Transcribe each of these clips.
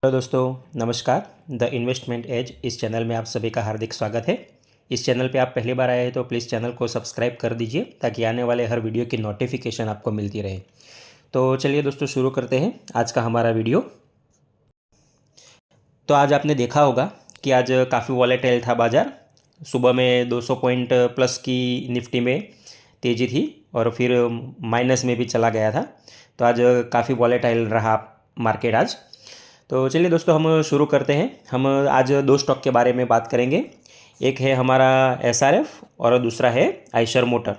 Hello दोस्तों, नमस्कार। The investment as इस चैनल में आप सभी का हार्दिक स्वागत है। इस चैनल पे आप पहली बार आए हैं तो प्लीज़ चैनल को सब्सक्राइब कर दीजिए ताकि आने वाले हर वीडियो की नोटिफिकेशन आपको मिलती रहे। तो चलिए दोस्तों, शुरू करते हैं आज का हमारा वीडियो। तो आज आपने देखा होगा कि आज काफ़ी वॉलेटाइल था बाज़ार। सुबह में 200 पॉइंट प्लस की निफ्टी में तेज़ी थी और फिर माइनस में भी चला गया था। तो आज काफ़ी वॉलेटाइल रहा मार्केट आज। तो चलिए दोस्तों, हम शुरू करते हैं। हम आज दो स्टॉक के बारे में बात करेंगे। एक है हमारा एसआरएफ और दूसरा है आइशर मोटर।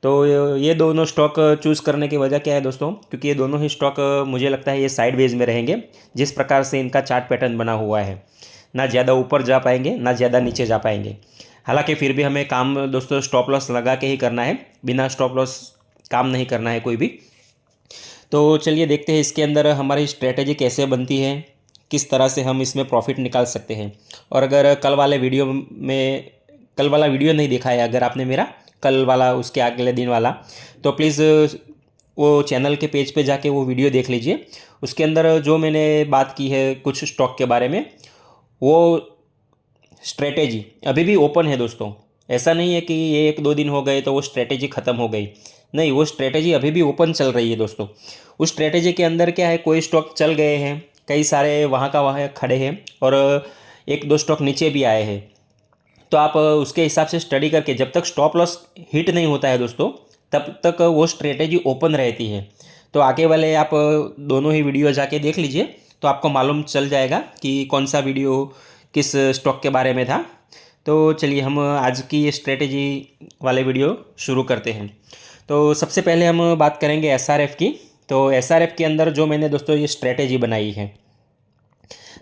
तो ये दोनों स्टॉक चूज़ करने की वजह क्या है दोस्तों? क्योंकि ये दोनों ही स्टॉक मुझे लगता है ये साइडवेज में रहेंगे। जिस प्रकार से इनका चार्ट पैटर्न बना हुआ है, ना ज़्यादा ऊपर जा पाएंगे ना ज़्यादा नीचे जा पाएंगे। हालांकि फिर भी हमें काम दोस्तों स्टॉप लॉस लगा के ही करना है, बिना स्टॉप लॉस काम नहीं करना है कोई भी। तो चलिए देखते हैं इसके अंदर हमारी स्ट्रेटेजी कैसे बनती है, किस तरह से हम इसमें प्रॉफिट निकाल सकते हैं। और अगर कल वाला वीडियो नहीं देखा है अगर आपने मेरा, कल वाला उसके अगले दिन वाला, तो प्लीज़ वो चैनल के पेज पे जाके वो वीडियो देख लीजिए। उसके अंदर जो मैंने बात की है कुछ स्टॉक के बारे में, वो स्ट्रेटेजी अभी भी ओपन है दोस्तों। ऐसा नहीं है कि ये 1-2 दिन हो गए तो वो स्ट्रेटेजी ख़त्म हो गई। नहीं, वो स्ट्रेटेजी अभी भी ओपन चल रही है दोस्तों। उस स्ट्रेटेजी के अंदर क्या है, कोई स्टॉक चल गए हैं, कई सारे वहाँ का वहाँ खड़े हैं और 1-2 स्टॉक नीचे भी आए हैं। तो आप उसके हिसाब से स्टडी करके, जब तक स्टॉप लॉस हिट नहीं होता है दोस्तों, तब तक वो स्ट्रेटेजी ओपन रहती है। तो आगे वाले आप दोनों ही वीडियो जाके देख लीजिए तो आपको मालूम चल जाएगा कि कौन सा वीडियो किस स्टॉक के बारे में था। तो चलिए हम आज की स्ट्रेटेजी वाले वीडियो शुरू करते हैं। तो सबसे पहले हम बात करेंगे एसआरएफ की। तो एसआरएफ के अंदर जो मैंने दोस्तों ये स्ट्रेटेजी बनाई है,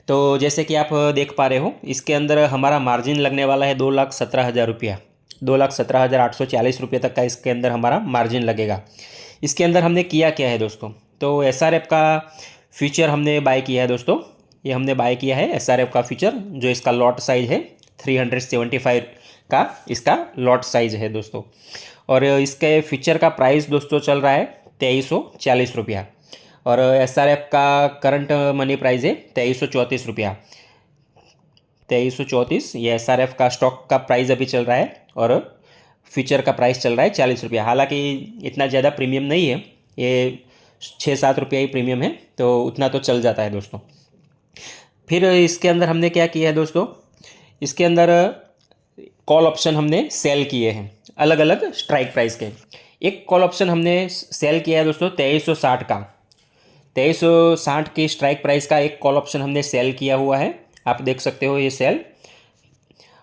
तो जैसे कि आप देख पा रहे हो, इसके अंदर हमारा मार्जिन लगने वाला है 2,17,000 रुपया। 2,17,840 रुपये तक का इसके अंदर हमारा मार्जिन लगेगा। इसके अंदर हमने किया क्या है दोस्तों? तो एसआरएफ का फ्यूचर हमने बाय किया है दोस्तों। ये हमने बाय किया है एसआरएफ का फ्यूचर, जो इसका लॉट साइज है 375 का इसका लॉट साइज है दोस्तों। और इसके फ्यूचर का प्राइस दोस्तों चल रहा है 2340 रुपया। और एसआरएफ का करंट मनी प्राइस है 2334 रुपया। 2334 ये एसआरएफ का स्टॉक का प्राइस अभी चल रहा है और फ्यूचर का प्राइस चल रहा है 40 रुपया। हालांकि इतना ज़्यादा प्रीमियम नहीं है, ये 6-7 रुपया ही प्रीमियम है, तो उतना तो चल जाता है दोस्तों। फिर इसके अंदर हमने क्या किया है दोस्तों? इसके अंदर कॉल ऑप्शन हमने सेल किए हैं अलग अलग स्ट्राइक प्राइस के। एक कॉल ऑप्शन हमने सेल किया है दोस्तों 2360 का। 2360 की स्ट्राइक प्राइस का एक कॉल ऑप्शन हमने सेल किया हुआ है, आप देख सकते हो ये सेल।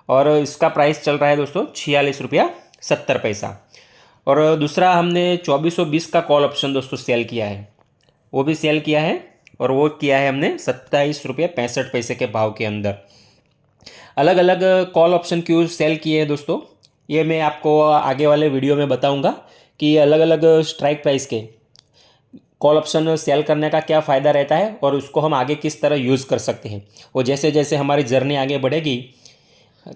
और इसका प्राइस चल रहा है दोस्तों 46 रुपया 70 पैसा। और दूसरा हमने 2420 का कॉल ऑप्शन दोस्तों सेल किया है, वो भी सेल किया है और वो किया है हमने 27 रुपये 65 पैसे के भाव के अंदर। अलग अलग कॉल ऑप्शन क्यों सेल किए हैं दोस्तों, ये मैं आपको आगे वाले वीडियो में बताऊंगा कि अलग अलग स्ट्राइक प्राइस के कॉल ऑप्शन सेल करने का क्या फ़ायदा रहता है और उसको हम आगे किस तरह यूज़ कर सकते हैं। वो जैसे जैसे हमारी जर्नी आगे बढ़ेगी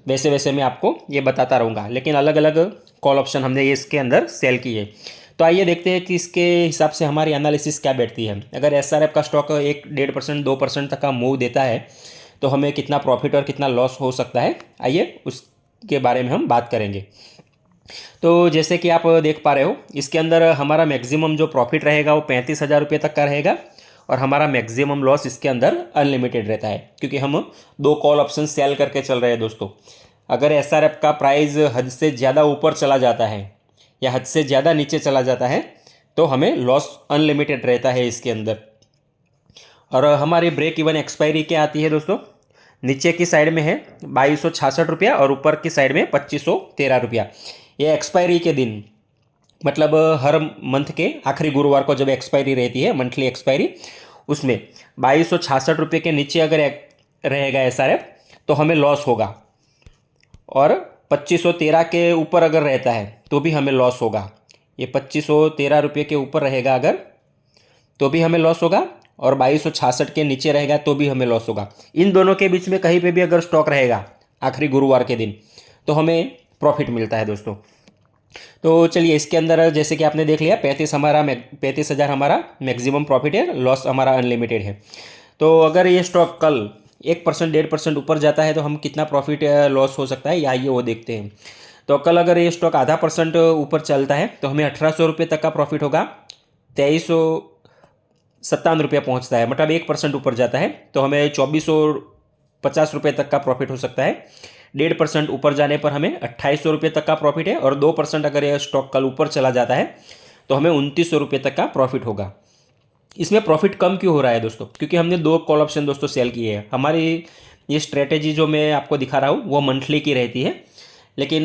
वैसे वैसे मैं आपको ये बताता रहूँगा। लेकिन अलग अलग कॉल ऑप्शन हमने ये इसके अंदर सेल किए। तो आइए देखते हैं कि इसके हिसाब से हमारी एनालिसिस क्या बैठती है। अगर एसआरएफ का स्टॉक 1-1.5% 2% तक का मूव देता है तो हमें कितना प्रॉफिट और कितना लॉस हो सकता है, आइए उसके बारे में हम बात करेंगे। तो जैसे कि आप देख पा रहे हो, इसके अंदर हमारा मैक्सिमम जो प्रॉफिट रहेगा वो 35,000 रुपये तक का रहेगा और हमारा मैक्सिमम लॉस इसके अंदर अनलिमिटेड रहता है, क्योंकि हम दो कॉल ऑप्शन सेल करके चल रहे हैं दोस्तों। अगर एसआरएफ का प्राइस हद से ज़्यादा ऊपर चला जाता है या हद से ज़्यादा नीचे चला जाता है तो हमें लॉस अनलिमिटेड रहता है इसके अंदर। और हमारी ब्रेक इवन एक्सपायरी क्या आती है दोस्तों? नीचे की साइड में है 2266 रुपया और ऊपर की साइड में 2513 रुपया। ये एक्सपायरी के दिन, मतलब हर मंथ के आखिरी गुरुवार को जब एक्सपायरी रहती है, मंथली एक्सपायरी, उसमें 2266 रुपये के नीचे अगर रहेगा एसआरएफ तो हमें लॉस होगा। और 2513 के ऊपर अगर रहता है तो भी हमें लॉस होगा। ये 2513 रुपये के ऊपर रहेगा अगर तो भी हमें लॉस होगा, और 2266 के नीचे रहेगा तो भी हमें लॉस होगा। इन दोनों के बीच में कहीं पे भी अगर स्टॉक रहेगा आखिरी गुरुवार के दिन तो हमें प्रॉफिट मिलता है दोस्तों। तो चलिए इसके अंदर जैसे कि आपने देख लिया 35,000 हमारा मैक्सिमम प्रॉफिट है, लॉस हमारा अनलिमिटेड है। तो अगर ये स्टॉक कल 1% 1.5% ऊपर जाता है तो हम कितना प्रॉफिट लॉस हो सकता है, या आइए वो देखते हैं। तो कल अगर ये स्टॉक ½ % ऊपर चलता है तो हमें 1800 रुपये तक का प्रॉफिट होगा। 2357 रुपया पहुंचता है, मतलब 1% ऊपर जाता है तो हमें 2450 रुपये तक का प्रॉफिट हो सकता है। 1.5% ऊपर जाने पर हमें 2800 रुपये तक का प्रॉफिट है, और 2% अगर यह स्टॉक कल ऊपर चला जाता है तो हमें 2900 रुपये तक का प्रॉफिट होगा। इसमें प्रॉफिट कम क्यों हो रहा है दोस्तों? क्योंकि हमने 2 कॉल ऑप्शन दोस्तों सेल किए हैं। हमारी ये स्ट्रेटेजी जो मैं आपको दिखा रहा हूँ वो मंथली की रहती है, लेकिन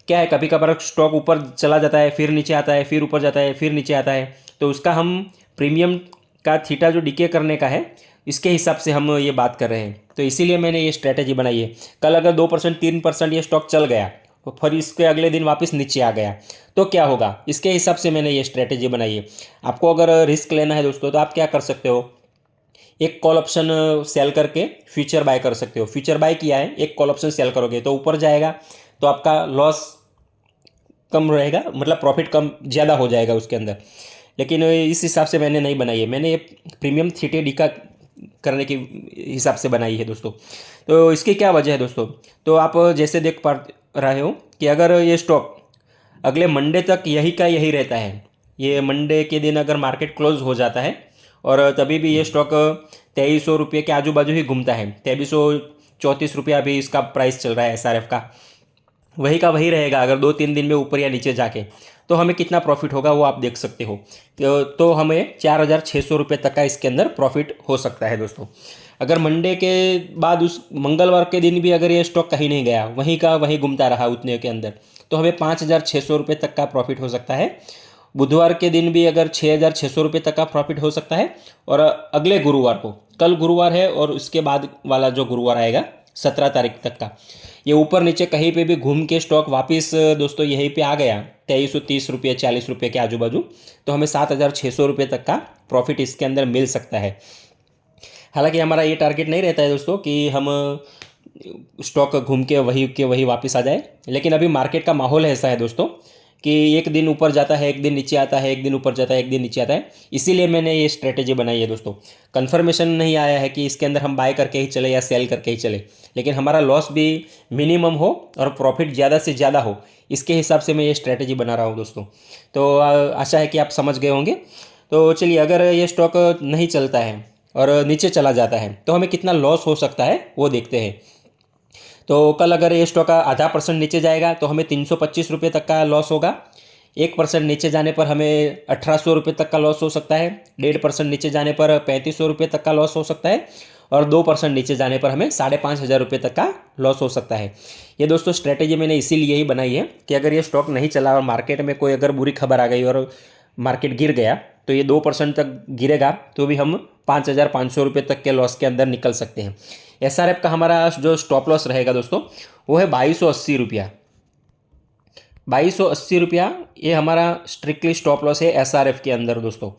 क्या है, कभी कभार स्टॉक ऊपर चला जाता है, फिर नीचे आता है, फिर ऊपर जाता है, फिर नीचे आता है, तो उसका हम प्रीमियम का थीटा जो डीके करने का है, इसके हिसाब से हम ये बात कर रहे हैं। तो इसीलिए मैंने ये स्ट्रेटेजी बनाई है। कल अगर 2% 3% ये स्टॉक चल गया तो फिर इसके अगले दिन वापस नीचे आ गया तो क्या होगा, इसके हिसाब से मैंने ये स्ट्रेटेजी बनाई है। आपको अगर रिस्क लेना है दोस्तों तो आप क्या कर सकते हो, एक कॉल ऑप्शन सेल करके फ्यूचर बाय कर सकते हो। फ्यूचर बाय किया है, एक कॉल ऑप्शन सेल करोगे तो ऊपर जाएगा तो आपका लॉस कम रहेगा, मतलब प्रॉफिट कम ज़्यादा हो जाएगा उसके अंदर। लेकिन इस हिसाब से मैंने नहीं बनाई है, मैंने ये प्रीमियम थीटे डी का करने के हिसाब से बनाई है दोस्तों। तो इसकी क्या वजह है दोस्तों? तो आप जैसे देख पा रहे हो कि अगर ये स्टॉक अगले मंडे तक यही का यही रहता है, ये मंडे के दिन अगर मार्केट क्लोज हो जाता है और तभी भी ये स्टॉक 2300 रुपये के आजू बाजू ही घूमता है, 2334 रुपया अभी इसका प्राइस चल रहा है SRF का, वही का वही रहेगा अगर 2-3 दिन में ऊपर या नीचे जाके, तो हमें कितना प्रॉफिट होगा वो आप देख सकते हो। तो हमें 4600 रुपये तक का इसके अंदर प्रॉफिट हो सकता है दोस्तों। अगर मंडे के बाद उस मंगलवार के दिन भी अगर ये स्टॉक कहीं नहीं गया, वहीं का वहीं घूमता रहा उतने के अंदर, तो हमें 5600 रुपये तक का प्रॉफिट हो सकता है। बुधवार के दिन भी अगर 6600 रुपये तक का प्रॉफिट हो सकता है, और अगले गुरुवार को, कल गुरुवार है और उसके बाद वाला जो गुरुवार आएगा 17 तारीख तक का, ये ऊपर नीचे कहीं पे भी घूम के स्टॉक वापस दोस्तों यहीं पे आ गया 2330 रुपये 40 रुपये के आजू बाजू, तो हमें 7600 रुपये तक का प्रॉफिट इसके अंदर मिल सकता है। हालांकि हमारा ये टारगेट नहीं रहता है दोस्तों कि हम स्टॉक घूम के वही वापस आ जाए, लेकिन अभी मार्केट का माहौल ऐसा है दोस्तों कि एक दिन ऊपर जाता है, एक दिन नीचे आता है, एक दिन ऊपर जाता है, एक दिन नीचे आता है। इसीलिए मैंने ये स्ट्रेटेजी बनाई है दोस्तों। कंफर्मेशन नहीं आया है कि इसके अंदर हम बाय करके ही चले या सेल करके ही चले, लेकिन हमारा लॉस भी मिनिमम हो और प्रॉफिट ज़्यादा से ज़्यादा हो, इसके हिसाब से मैं ये स्ट्रेटेजी बना रहा हूँ दोस्तों। तो आशा है कि आप समझ गए होंगे। तो चलिए, अगर ये स्टॉक नहीं चलता है और नीचे चला जाता है तो हमें कितना लॉस हो सकता है वो देखते हैं। तो कल अगर ये स्टॉक ½ % नीचे जाएगा तो हमें 325 रुपये तक का लॉस होगा। 1% नीचे जाने पर हमें 1800 रुपये तक का लॉस हो सकता है। 1.5% नीचे जाने पर 3500 रुपये तक का लॉस हो सकता है, और 2% नीचे जाने पर हमें 5500 रुपये तक का लॉस हो सकता है। ये दोस्तों स्ट्रेटेजी मैंने इसीलिए ही बनाई है कि अगर ये स्टॉक नहीं चला और मार्केट में कोई अगर बुरी खबर आ गई और मार्केट गिर गया, तो ये 2% तक गिरेगा तो भी हम 5500 रुपये तक के लॉस के अंदर निकल सकते हैं। SRF का हमारा जो स्टॉप लॉस रहेगा दोस्तों वो है 2280 रुपया। 2280 रुपया ये हमारा स्ट्रिक्टली स्टॉप लॉस है SRF के अंदर दोस्तों।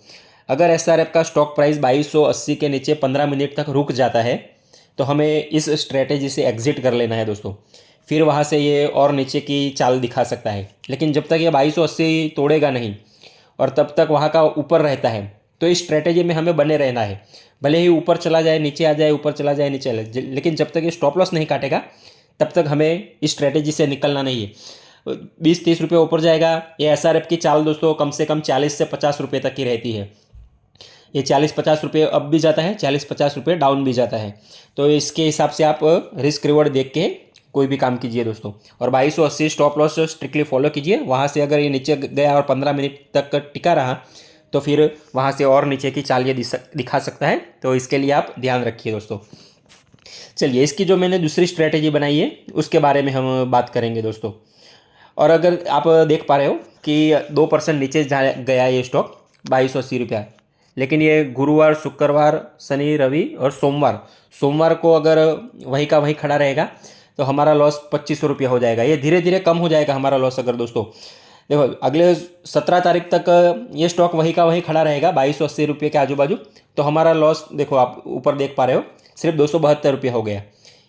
अगर SRF का स्टॉक प्राइस 2280 के नीचे 15 मिनट तक रुक जाता है तो हमें इस स्ट्रेटेजी से एग्जिट कर लेना है दोस्तों। फिर वहाँ से ये और नीचे की चाल दिखा सकता है, लेकिन जब तक ये 2280 तोड़ेगा नहीं और तब तक वहाँ का ऊपर रहता है, तो इस स्ट्रेटेजी में हमें बने रहना है। भले ही ऊपर चला जाए, नीचे आ जाए, ऊपर चला जाए, नीचे आ जाए, लेकिन जब तक ये स्टॉप लॉस नहीं काटेगा तब तक हमें इस स्ट्रेटेजी से निकलना नहीं है। 20-30 रुपये ऊपर जाएगा, ये SRF की चाल दोस्तों कम से कम 40 से 50 रुपये तक की रहती है। ये 40-50 रुपये अप भी जाता है, 40-50 रुपये डाउन भी जाता है। तो इसके हिसाब से आप रिस्क रिवॉर्ड देख के कोई भी काम कीजिए दोस्तों। और 2280 स्टॉप लॉस स्ट्रिक्टली फॉलो कीजिए। वहाँ से अगर ये नीचे गया और 15 मिनट तक टिका रहा तो फिर वहाँ से और नीचे की चाल ये दिखा सकता है, तो इसके लिए आप ध्यान रखिए दोस्तों। चलिए, इसकी जो मैंने दूसरी स्ट्रेटेजी बनाई है उसके बारे में हम बात करेंगे दोस्तों। और अगर आप देख पा रहे हो कि 2% नीचे गया ये स्टॉक 2280 रुपया, लेकिन ये गुरुवार, शुक्रवार, शनि, रवि और सोमवार को अगर वही का वही खड़ा रहेगा तो हमारा लॉस 2500 रुपया हो जाएगा। ये धीरे धीरे कम हो जाएगा हमारा लॉस। अगर दोस्तों देखो, अगले 17 तारीख तक ये स्टॉक वही का वही खड़ा रहेगा 2280 रुपये के आजू बाजू, तो हमारा लॉस देखो आप ऊपर देख पा रहे हो सिर्फ 272 रुपये हो गया।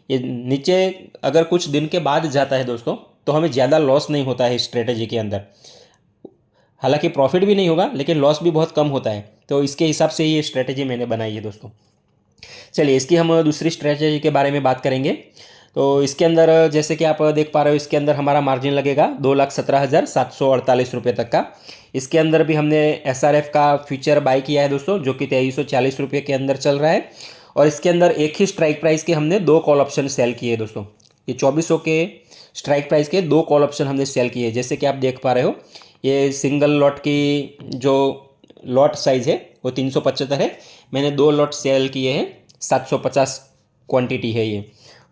ये नीचे अगर कुछ दिन के बाद जाता है दोस्तों तो हमें ज़्यादा लॉस नहीं होता है इस स्ट्रेटेजी के अंदर। हालांकि प्रॉफिट भी नहीं होगा लेकिन लॉस भी बहुत कम होता है। तो इसके हिसाब से ये स्ट्रेटेजी मैंने बनाई है दोस्तों। चलिए इसकी हम दूसरी स्ट्रेटजी के बारे में बात करेंगे। तो इसके अंदर जैसे कि आप देख पा रहे हो, इसके अंदर हमारा मार्जिन लगेगा 2,17,748 रुपये तक का। इसके अंदर भी हमने SRF का फ्यूचर बाय किया है दोस्तों, जो कि 2340 रुपये के अंदर चल रहा है। और इसके अंदर एक ही स्ट्राइक प्राइस के हमने 2 कॉल ऑप्शन सेल किए दोस्तों। ये 2400 के स्ट्राइक प्राइस के 2 कॉल ऑप्शन हमने सेल किए। जैसे कि आप देख पा रहे हो, ये सिंगल लॉट की जो लॉट साइज़ है वो 375 है। मैंने 2 लॉट सेल किए हैं, 750 क्वांटिटी है ये,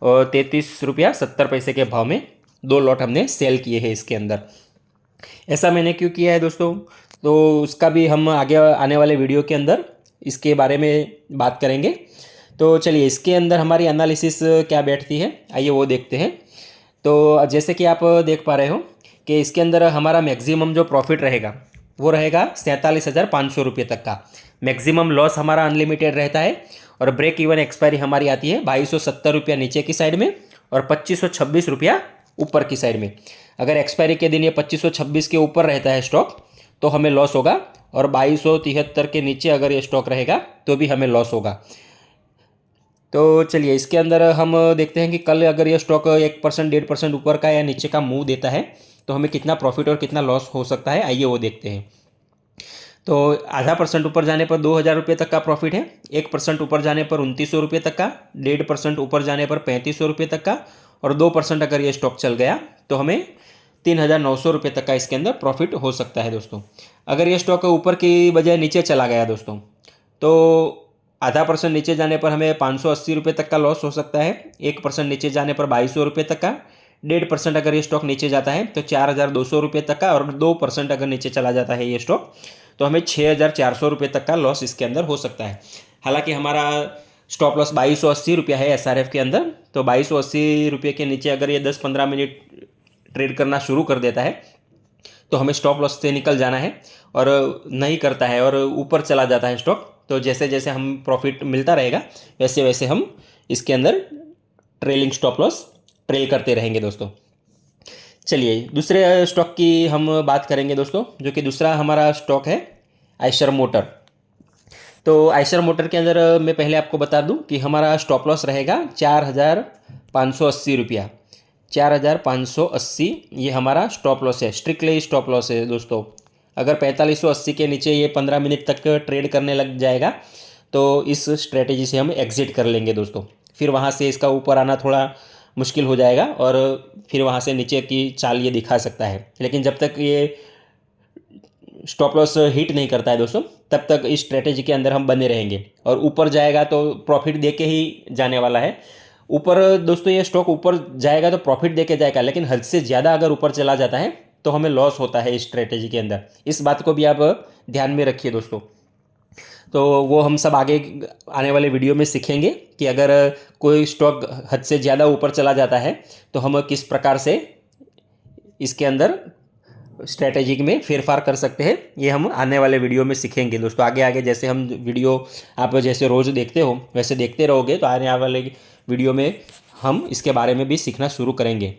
और 33 रुपया 70 पैसे के भाव में 2 लॉट हमने सेल किए हैं इसके अंदर। ऐसा मैंने क्यों किया है दोस्तों, तो उसका भी हम आगे आने वाले वीडियो के अंदर इसके बारे में बात करेंगे। तो चलिए इसके अंदर हमारी एनालिसिस क्या बैठती है, आइए वो देखते हैं। तो जैसे कि आप देख पा रहे हो कि इसके अंदर हमारा मैक्सिमम जो प्रॉफिट रहेगा वो रहेगा 47,500 रुपये तक का। मैक्सिमम लॉस हमारा अनलिमिटेड रहता है। और ब्रेक इवन एक्सपायरी हमारी आती है 2270 रुपया नीचे की साइड में और 2526 रुपया ऊपर की साइड में। अगर एक्सपायरी के दिन ये 2526 के ऊपर रहता है स्टॉक तो हमें लॉस होगा, और 2273 के नीचे अगर ये स्टॉक रहेगा तो भी हमें लॉस होगा। तो चलिए इसके अंदर हम देखते हैं कि कल अगर ये स्टॉक 1% 1.5% ऊपर का या नीचे का मूव देता है तो हमें कितना प्रॉफिट और कितना लॉस हो सकता है, आइए वो देखते हैं। तो ½ % ऊपर जाने पर 2,000 रुपये तक का प्रॉफिट है, 1% ऊपर जाने पर 2900 रुपये तक का, 1.5% ऊपर जाने पर 3500 रुपये तक का, और 2% अगर ये स्टॉक चल गया तो हमें 3,900 रुपये तक का इसके अंदर प्रॉफिट हो सकता है दोस्तों। अगर ये स्टॉक ऊपर की बजाय नीचे चला गया दोस्तों तो ½ % नीचे जाने पर हमें 580 रुपये तक का लॉस हो सकता है, 1% नीचे जाने पर 2200 रुपये तक का, 1.5% अगर ये स्टॉक नीचे जाता है तो 4,200 रुपये तक का, और 2% अगर नीचे चला जाता है ये स्टॉक तो हमें 6,400 रुपये तक का लॉस इसके अंदर हो सकता है। हालांकि हमारा स्टॉप लॉस 2280 रुपया है SRF के अंदर, तो 2280 रुपये के नीचे अगर ये 10-15 मिनट ट्रेड करना शुरू कर देता है तो हमें स्टॉप लॉस से निकल जाना है, और नहीं करता है और ऊपर चला जाता है स्टॉक तो जैसे जैसे हम प्रॉफिट मिलता रहेगा वैसे वैसे हम इसके अंदर ट्रेलिंग स्टॉप लॉस ट्रेल करते रहेंगे दोस्तों। चलिए दूसरे स्टॉक की हम बात करेंगे दोस्तों, जो कि दूसरा हमारा स्टॉक है आइशर मोटर। तो आइशर मोटर के अंदर मैं पहले आपको बता दूं कि हमारा स्टॉप लॉस रहेगा 4,580 रुपया। 4,580 ये हमारा स्टॉप लॉस है, स्ट्रिक्टली स्टॉप लॉस है दोस्तों। अगर 4580 के नीचे ये 15 मिनट तक ट्रेड करने लग जाएगा तो इस स्ट्रेटेजी से हम एग्जिट कर लेंगे दोस्तों। फिर वहाँ से इसका ऊपर आना थोड़ा मुश्किल हो जाएगा और फिर वहाँ से नीचे की चाल ये दिखा सकता है, लेकिन जब तक ये स्टॉप लॉस हिट नहीं करता है दोस्तों तब तक इस स्ट्रेटेजी के अंदर हम बने रहेंगे, और ऊपर जाएगा तो प्रॉफिट दे के ही जाने वाला है। ऊपर दोस्तों ये स्टॉक ऊपर जाएगा तो प्रॉफिट दे के जाएगा, लेकिन हद से ज़्यादा अगर ऊपर चला जाता है तो हमें लॉस होता है इस स्ट्रेटेजी के अंदर। इस बात को भी आप ध्यान में रखिए दोस्तों। तो वो हम सब आगे आने वाले वीडियो में सीखेंगे कि अगर कोई स्टॉक हद से ज़्यादा ऊपर चला जाता है तो हम किस प्रकार से इसके अंदर स्ट्रैटेजी में फेरफार कर सकते हैं, ये हम आने वाले वीडियो में सीखेंगे दोस्तों। आगे आगे जैसे हम वीडियो आप जैसे रोज़ देखते हो वैसे देखते रहोगे तो आने वाले वीडियो में हम इसके बारे में भी सीखना शुरू करेंगे।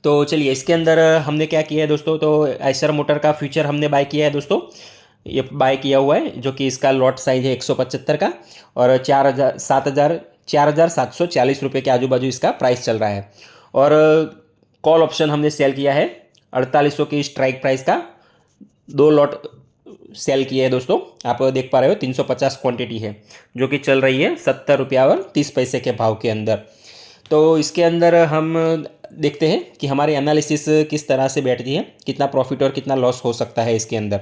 तो चलिए इसके अंदर हमने क्या किया है दोस्तों, तो आइशर मोटर का फ्यूचर हमने बाय किया है दोस्तों। ये बाय किया हुआ है जो कि इसका लॉट साइज है 175 का, और 4,740 रुपये के आजू बाजू इसका प्राइस चल रहा है। और कॉल ऑप्शन हमने सेल किया है 4800 की स्ट्राइक प्राइस का, 2 लॉट सेल किए हैं दोस्तों। आप देख पा रहे हो 350 क्वांटिटी है जो कि चल रही है 70 रुपया और 30 पैसे के भाव के अंदर। तो इसके अंदर हम देखते हैं कि हमारी एनालिसिस किस तरह से बैठती है, कितना प्रॉफिट और कितना लॉस हो सकता है इसके अंदर।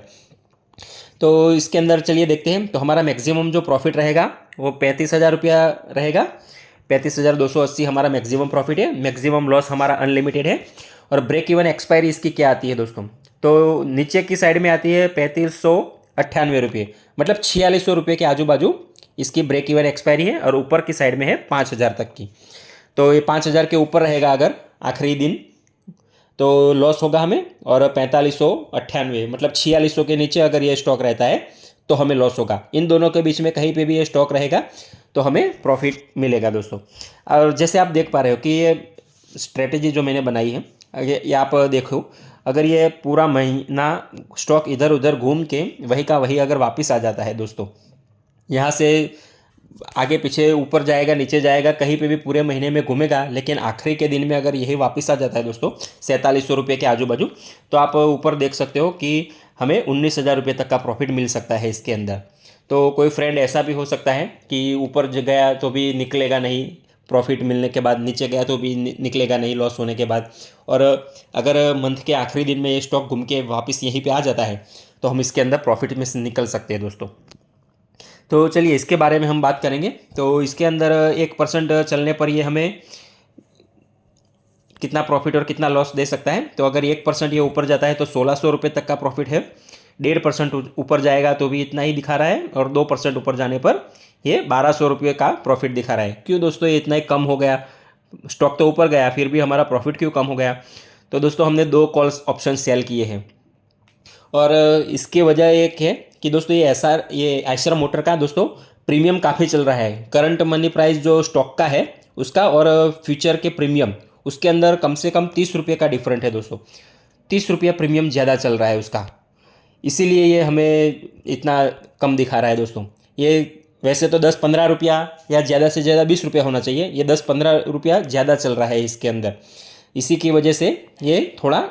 तो इसके अंदर चलिए देखते हैं। तो हमारा मैक्सिमम जो प्रॉफिट रहेगा वो 35,000 रुपया रहेगा। 35,280 हमारा मैक्सिमम प्रॉफिट है। मैक्सिमम लॉस हमारा अनलिमिटेड है। और ब्रेक इवन एक्सपायरी इसकी क्या आती है दोस्तों, तो नीचे की साइड में आती है 3598 रुपये, मतलब 4600 रुपये के आजू बाजू इसकी ब्रेक इवन एक्सपायरी है, और ऊपर की साइड में है 5,000 तक की। तो ये 5,000 के ऊपर रहेगा अगर आखिरी दिन तो लॉस होगा हमें, और 4598 मतलब 4600 के नीचे अगर ये स्टॉक रहता है तो हमें लॉस होगा। इन दोनों के बीच में कहीं पे भी ये स्टॉक रहेगा तो हमें प्रॉफिट मिलेगा दोस्तों। और जैसे आप देख पा रहे हो कि ये स्ट्रेटेजी जो मैंने बनाई है, ये आप देखो, अगर ये पूरा महीना स्टॉक इधर उधर घूम के वही का वही अगर वापस आ जाता है दोस्तों, यहाँ से आगे पीछे ऊपर जाएगा नीचे जाएगा, कहीं पे भी पूरे महीने में घूमेगा, लेकिन आखिरी के दिन में अगर यही वापस आ जाता है दोस्तों 4700 रुपये के आजू बाजू, तो आप ऊपर देख सकते हो कि हमें 19,000 रुपये तक का प्रॉफिट मिल सकता है इसके अंदर। तो कोई फ्रेंड ऐसा भी हो सकता है कि ऊपर गया तो भी निकलेगा नहीं, प्रॉफिट मिलने के बाद नीचे गया तो भी निकलेगा नहीं लॉस होने के बाद, और अगर मंथ के आखिरी दिन में ये स्टॉक घूम के वापस यहीं पे आ जाता है तो हम इसके अंदर प्रॉफिट में से निकल सकते हैं दोस्तों। तो चलिए इसके बारे में हम बात करेंगे। तो इसके अंदर 1% चलने पर ये हमें कितना प्रॉफिट और कितना लॉस दे सकता है। तो अगर 1% ये ऊपर जाता है तो 1600 रुपये तक का प्रॉफिट है, 1.5% ऊपर जाएगा तो भी इतना ही दिखा रहा है, और 2% ऊपर जाने पर ये 1200 रुपये का प्रॉफिट दिखा रहा है। क्यों दोस्तों ये इतना ही कम हो गया? स्टॉक तो ऊपर गया फिर भी हमारा प्रॉफिट क्यों कम हो गया? तो दोस्तों हमने 2 कॉल्स ऑप्शन सेल किए हैं, और इसकी वजह एक है कि दोस्तों ये आइशर मोटर का दोस्तों प्रीमियम काफ़ी चल रहा है। करंट मनी प्राइस जो स्टॉक का है उसका और फ्यूचर के प्रीमियम, उसके अंदर कम से कम 30 रुपये का डिफरेंट है दोस्तों। 30 रुपया प्रीमियम ज़्यादा चल रहा है उसका, इसीलिए ये हमें इतना कम दिखा रहा है दोस्तों। ये वैसे तो 10-15 रुपया या ज़्यादा से ज़्यादा 20 रुपया होना चाहिए, ये 10-15 रुपया ज़्यादा चल रहा है इसके अंदर। इसी की वजह से ये थोड़ा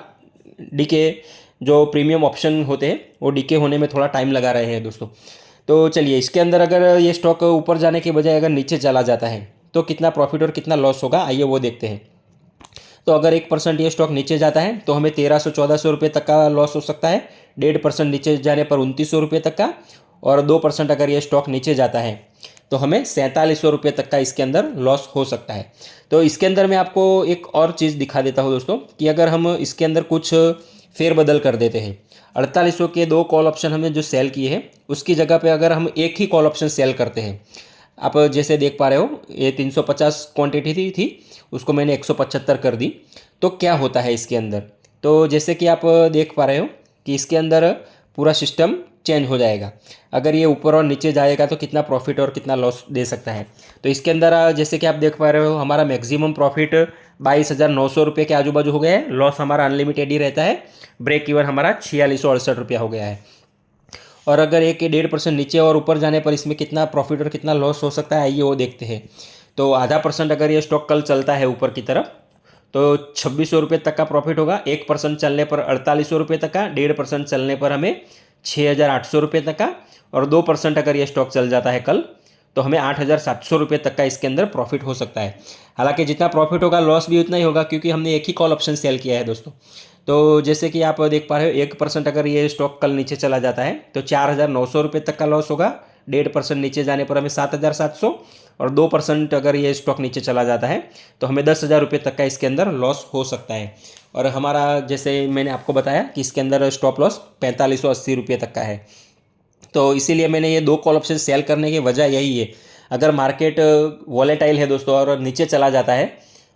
डीके जो प्रीमियम ऑप्शन होते हैं वो डीके होने में थोड़ा टाइम लगा रहे हैं दोस्तों। तो चलिए इसके अंदर अगर ये स्टॉक ऊपर जाने के बजाय अगर नीचे चला जाता है तो कितना प्रॉफिट और कितना लॉस होगा, आइए वो देखते हैं। तो अगर 1% ये स्टॉक नीचे जाता है तो हमें 1300-1400 रुपये तक का लॉस हो सकता है, 1.5% नीचे जाने पर 2900 रुपये तक का, और 2% अगर ये स्टॉक नीचे जाता है तो हमें 4700 रुपये तक का इसके अंदर लॉस हो सकता है। तो इसके अंदर मैं आपको एक और चीज़ दिखा देता हूँ दोस्तों कि अगर हम इसके अंदर कुछ फेरबदल कर देते हैं, 4800 के 2 कॉल ऑप्शन हमने जो सेल किए हैं उसकी जगह पे अगर हम एक ही कॉल ऑप्शन सेल करते हैं, आप जैसे देख पा रहे हो ये 350 क्वांटिटी थी उसको मैंने 175 कर दी, तो क्या होता है इसके अंदर। तो जैसे कि आप देख पा रहे हो कि इसके अंदर पूरा सिस्टम चेंज हो जाएगा। अगर ये ऊपर और नीचे जाएगा तो कितना प्रॉफिट और कितना लॉस दे सकता है। तो इसके अंदर जैसे कि आप देख पा रहे हो हमारा मैक्सिमम प्रॉफिट 22,900 रुपये के आजू बाजू हो गया है, लॉस हमारा अनलिमिटेड ही रहता है, ब्रेक इवन हमारा 4668 रुपया हो गया है। और अगर 1-1.5% नीचे और ऊपर जाने पर इसमें कितना प्रॉफिट और कितना लॉस हो सकता है, आइए वो देखते हैं। तो आधा % अगर ये स्टॉक कल चलता है ऊपर की तरफ तो 2600 रुपये तक का प्रॉफिट होगा, 1% चलने पर 4800 रुपये तक का, 1.5% चलने पर हमें 6800 रुपये तक का, और 2% अगर ये स्टॉक चल जाता है कल तो हमें 8700 रुपये तक का इसके अंदर प्रॉफिट हो सकता है। हालांकि जितना प्रॉफिट होगा लॉस भी उतना ही होगा क्योंकि हमने एक ही कॉल ऑप्शन सेल किया है दोस्तों। तो जैसे कि आप देख पा रहे हो 1% अगर ये स्टॉक कल नीचे चला जाता है तो 4900 रुपये तक का लॉस होगा, 1.5% नीचे जाने पर हमें 7700, और 2% अगर ये स्टॉक नीचे चला जाता है तो हमें 10,000 रुपये तक का इसके अंदर लॉस हो सकता है। और हमारा जैसे मैंने आपको बताया कि इसके अंदर स्टॉप लॉस 4580 रुपये तक का है। तो इसीलिए मैंने ये 2 कॉल ऑप्शन सेल करने की वजह यही है। अगर मार्केट वॉलेटाइल है दोस्तों और नीचे चला जाता है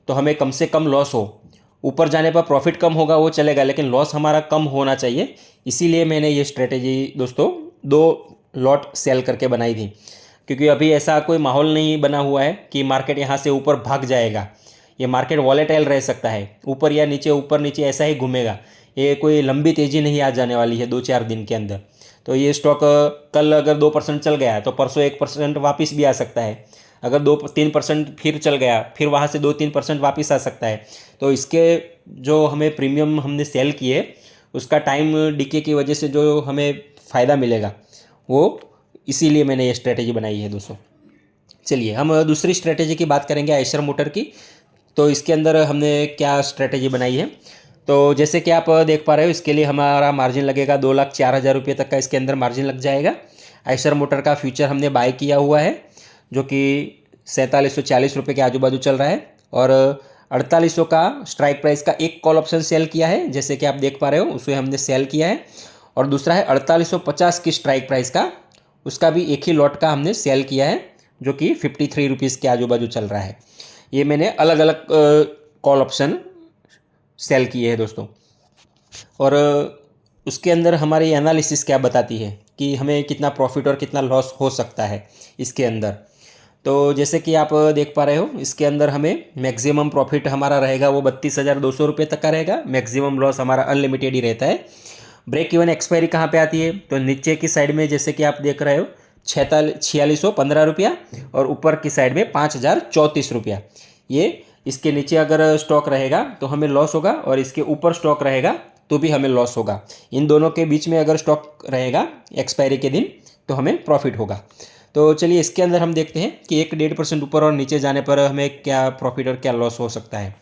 तो हमें कम से कम लॉस हो, ऊपर जाने पर प्रॉफिट कम होगा वो चलेगा लेकिन लॉस हमारा कम होना चाहिए। इसीलिए मैंने ये स्ट्रेटेजी दोस्तों 2 लॉट सेल करके बनाई थी, क्योंकि अभी ऐसा कोई माहौल नहीं बना हुआ है कि मार्केट यहाँ से ऊपर भाग जाएगा। ये मार्केट वॉलेटाइल रह सकता है, ऊपर या नीचे ऊपर नीचे ऐसा ही घूमेगा, ये कोई लंबी तेज़ी नहीं आ जाने वाली है 2-4 दिन के अंदर। तो ये स्टॉक कल अगर 2% चल गया तो परसों 1% वापस भी आ सकता है, अगर 2-3% फिर चल गया फिर वहाँ से 2-3% वापस आ सकता है। तो इसके जो हमें प्रीमियम हमने सेल किए उसका टाइम डीके की वजह से जो हमें फ़ायदा मिलेगा वो, इसीलिए मैंने ये स्ट्रेटेजी बनाई है दोस्तों। चलिए हम दूसरी स्ट्रेटेजी की बात करेंगे आइशर मोटर की। तो इसके अंदर हमने क्या स्ट्रेटेजी बनाई है, तो जैसे कि आप देख पा रहे हो इसके लिए हमारा मार्जिन लगेगा 2,04,000 रुपये तक का इसके अंदर मार्जिन लग जाएगा। आइशर मोटर का फ्यूचर हमने बाय किया हुआ है जो कि 4740 रुपये के आजू बाजू चल रहा है, और 4800 का स्ट्राइक प्राइस का एक कॉल ऑप्शन सेल किया है जैसे कि आप देख पा रहे हो उसे हमने सेल किया है, और दूसरा है 4850 की स्ट्राइक प्राइस का, उसका भी एक ही लॉट का हमने सेल किया है जो कि 53 रुपीज़ के आजू बाजू चल रहा है। ये मैंने अलग अलग कॉल ऑप्शन सेल किए हैं दोस्तों। और उसके अंदर हमारी एनालिसिस क्या बताती है कि हमें कितना प्रॉफिट और कितना लॉस हो सकता है इसके अंदर। तो जैसे कि आप देख पा रहे हो इसके अंदर हमें मैक्सिमम प्रॉफिट हमारा रहेगा वो 32,200 रुपये तक का रहेगा, मैक्सिमम लॉस हमारा अनलिमिटेड ही रहता है। ब्रेक इवन एक्सपायरी कहाँ पे आती है, तो नीचे की साइड में जैसे कि आप देख रहे हो 4615 और ऊपर की साइड में 5034 रुपया। ये इसके नीचे अगर स्टॉक रहेगा तो हमें लॉस होगा और इसके ऊपर स्टॉक रहेगा तो भी हमें लॉस होगा। इन दोनों के बीच में अगर स्टॉक रहेगा एक्सपायरी के दिन तो हमें प्रॉफिट होगा। तो चलिए इसके अंदर हम देखते हैं कि 1-1.5% ऊपर और नीचे जाने पर हमें क्या प्रॉफिट और क्या लॉस हो सकता है।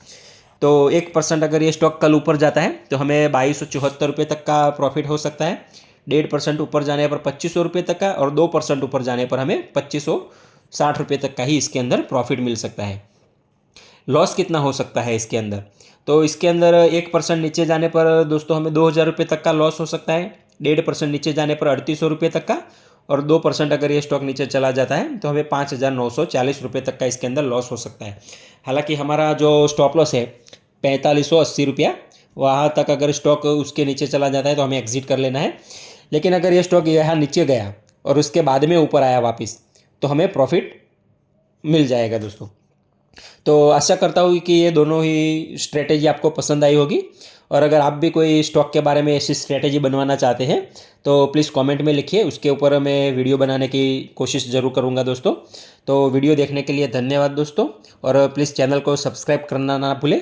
तो 1% अगर ये स्टॉक कल ऊपर जाता है तो हमें 2274 रुपये तक का प्रॉफिट हो सकता है। 1.5% ऊपर जाने पर 2500 रुपये तक का और 2% ऊपर जाने पर हमें 2560 रुपये तक का ही इसके अंदर प्रॉफिट मिल सकता है। लॉस कितना हो सकता है इसके अंदर? तो इसके अंदर 1% नीचे जाने पर दोस्तों हमें 2000 रुपये तक का लॉस हो सकता है। 1.5% नीचे जाने पर 3800 रुपये तक का और 2% अगर ये स्टॉक नीचे चला जाता है तो हमें 5940 रुपये तक का इसके अंदर लॉस हो सकता है। हालांकि हमारा जो स्टॉप लॉस है 4580 रुपया, वहाँ तक अगर स्टॉक उसके नीचे चला जाता है तो हमें एग्जिट कर लेना है। लेकिन अगर ये स्टॉक यहाँ नीचे गया और उसके बाद में ऊपर आया वापस तो हमें प्रॉफिट मिल जाएगा दोस्तों। तो आशा करता हूँ कि ये दोनों ही स्ट्रेटेजी आपको पसंद आई होगी और अगर आप भी कोई स्टॉक के बारे में ऐसी स्ट्रेटेजी बनवाना चाहते हैं तो प्लीज़ कमेंट में लिखिए, उसके ऊपर मैं वीडियो बनाने की कोशिश ज़रूर करूँगा दोस्तों। तो वीडियो देखने के लिए धन्यवाद दोस्तों और प्लीज़ चैनल को सब्सक्राइब करना ना भूलें